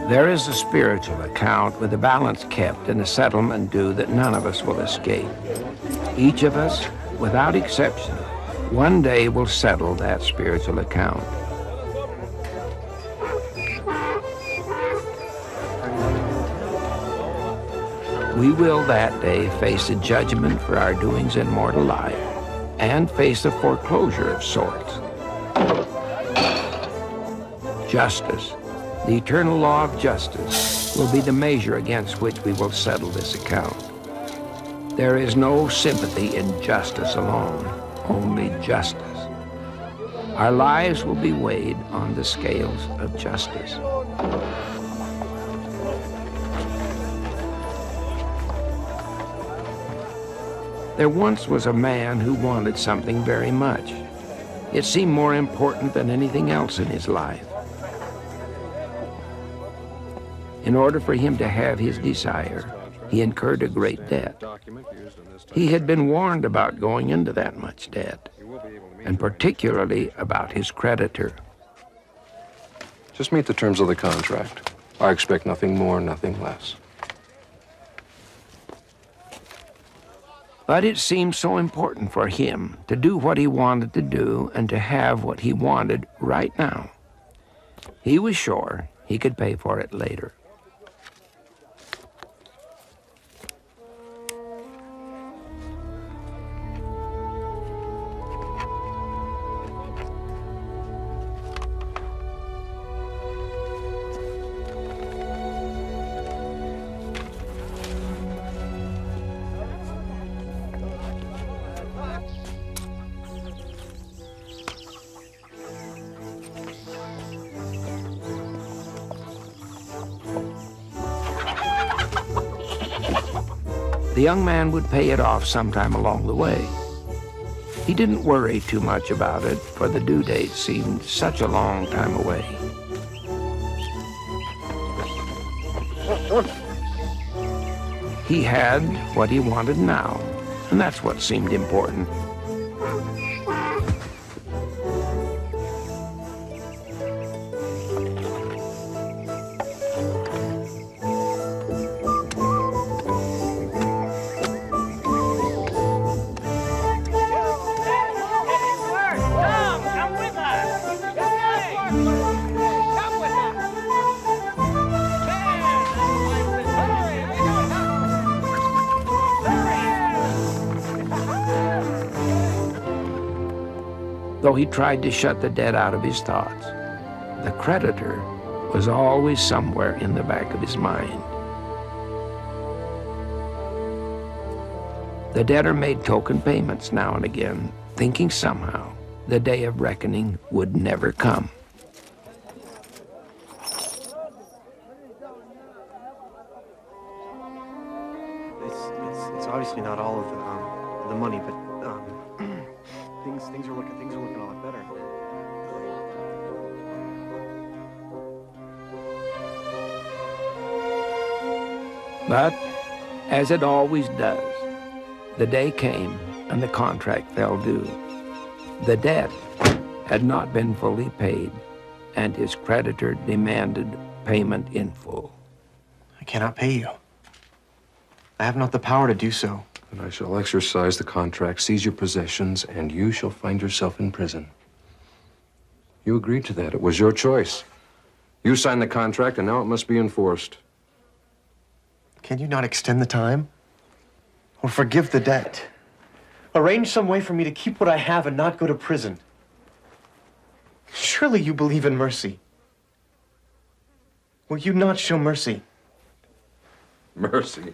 There is a spiritual account with a balance kept and a settlement due that none of us will escape. Each of us, without exception, one day will settle that spiritual account. We will that day face a judgment for our doings in mortal life and face a foreclosure of sorts. Justice, the eternal law of justice, will be the measure against which we will settle this account. There is no sympathy in justice alone, only justice. Our lives will be weighed on the scales of justice. There once was a man who wanted something very much. It seemed more important than anything else in his life. In order for him to have his desire, he incurred a great debt. He had been warned about going into that much debt, and particularly about his creditor. Just meet the terms of the contract. I expect nothing more, nothing less. But it seemed so important for him to do what he wanted to do and to have what he wanted right now. He was sure he could pay for it later. The young man would pay it off sometime along the way. He didn't worry too much about it, for the due date seemed such a long time away. He had what he wanted now, and that's what seemed important. Though he tried to shut the debt out of his thoughts, the creditor was always somewhere in the back of his mind. The debtor made token payments now and again, thinking somehow the day of reckoning would never come. It's obviously not all of the money, but things are looking a lot better. But, as it always does, the day came and the contract fell due. The debt had not been fully paid, and his creditor demanded payment in full. I cannot pay you. I have not the power to do so. And I shall exercise the contract, seize your possessions, and you shall find yourself in prison. You agreed to that. It was your choice. You signed the contract, and now it must be enforced. Can you not extend the time? Or forgive the debt? Arrange some way for me to keep what I have and not go to prison. Surely you believe in mercy. Will you not show mercy? Mercy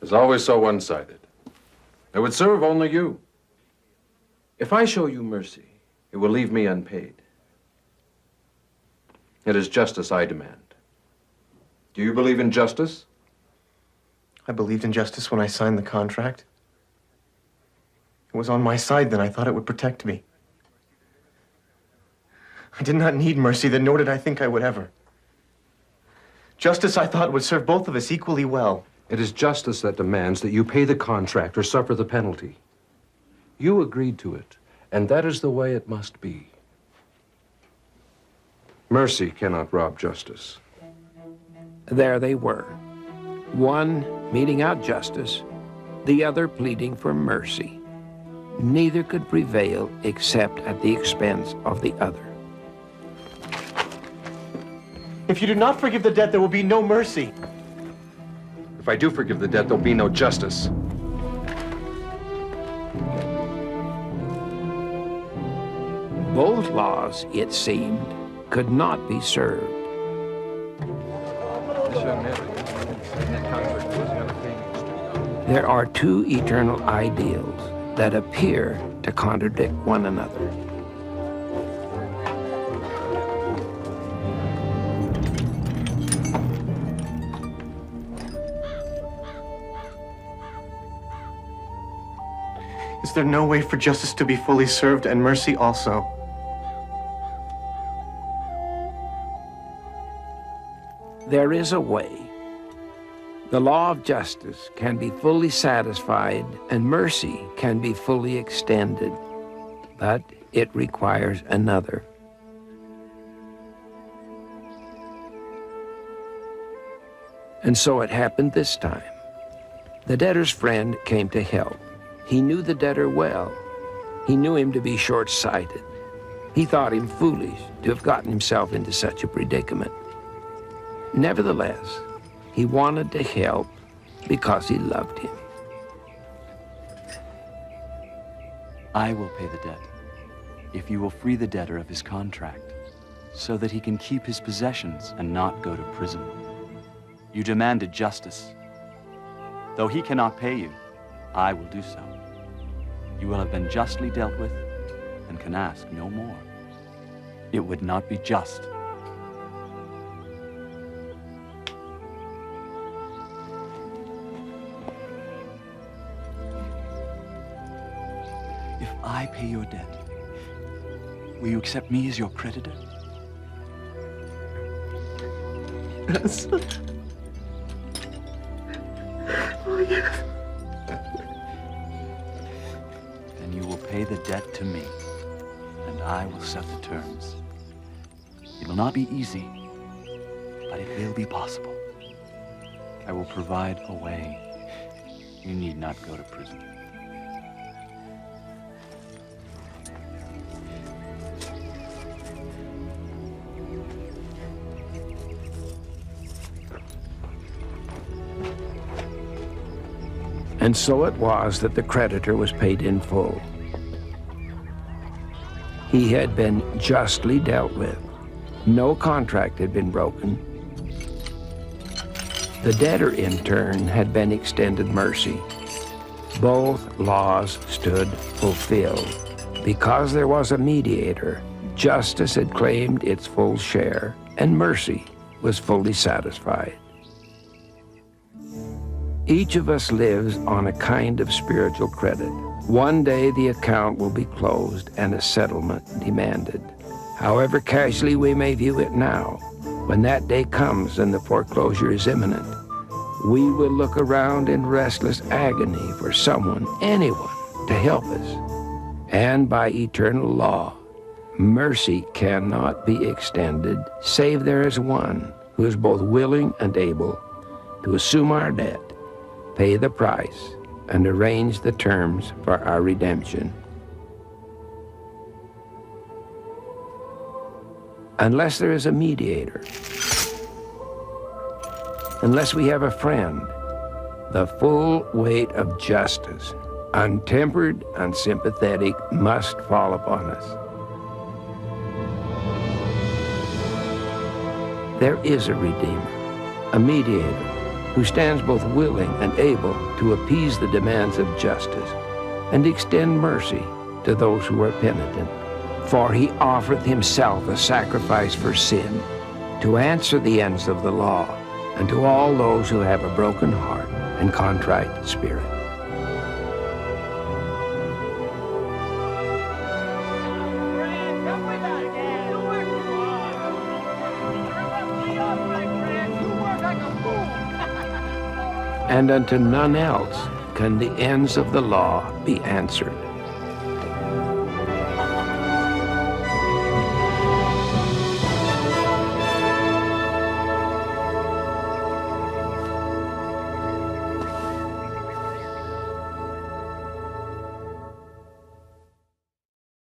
is always so one-sided. It would serve only you. If I show you mercy, it will leave me unpaid. It is justice I demand. Do you believe in justice? I believed in justice when I signed the contract. It was on my side then. I thought it would protect me. I did not need mercy then, nor did I think I would ever. Justice, I thought, would serve both of us equally well. It is justice that demands that you pay the contract or suffer the penalty. You agreed to it, and that is the way it must be. Mercy cannot rob justice. There they were, one meting out justice, the other pleading for mercy. Neither could prevail except at the expense of the other. If you do not forgive the debt, there will be no mercy. If I do forgive the debt, there'll be no justice. Both laws, it seemed, could not be served. There are two eternal ideals that appear to contradict one another. Is there no way for justice to be fully served and mercy also? There is a way. The law of justice can be fully satisfied and mercy can be fully extended, but it requires another. And so it happened this time. The debtor's friend came to help. He knew the debtor well. He knew him to be short-sighted. He thought him foolish to have gotten himself into such a predicament. Nevertheless, he wanted to help because he loved him. I will pay the debt if you will free the debtor of his contract so that he can keep his possessions and not go to prison. You demanded justice. Though he cannot pay you, I will do so. You will have been justly dealt with and can ask no more. It would not be just. If I pay your debt, will you accept me as your creditor? Yes. Oh, yes. Then you will pay the debt to me, and I will set the terms. It will not be easy, but it will be possible. I will provide a way. You need not go to prison. And so it was that the creditor was paid in full. He had been justly dealt with. No contract had been broken. The debtor, in turn, had been extended mercy. Both laws stood fulfilled. Because there was a mediator, justice had claimed its full share, and mercy was fully satisfied. Each of us lives on a kind of spiritual credit. One day the account will be closed and a settlement demanded. However casually we may view it now, when that day comes and the foreclosure is imminent, we will look around in restless agony for someone, anyone, to help us. And by eternal law, mercy cannot be extended, save there is one who is both willing and able to assume our debt, pay the price, and arrange the terms for our redemption. Unless there is a mediator, unless we have a friend, the full weight of justice, untempered, unsympathetic, must fall upon us. There is a Redeemer, a mediator, who stands both willing and able to appease the demands of justice and extend mercy to those who are penitent. For he offered himself a sacrifice for sin, to answer the ends of the law, and to all those who have a broken heart and contrite spirit. And unto none else can the ends of the law be answered.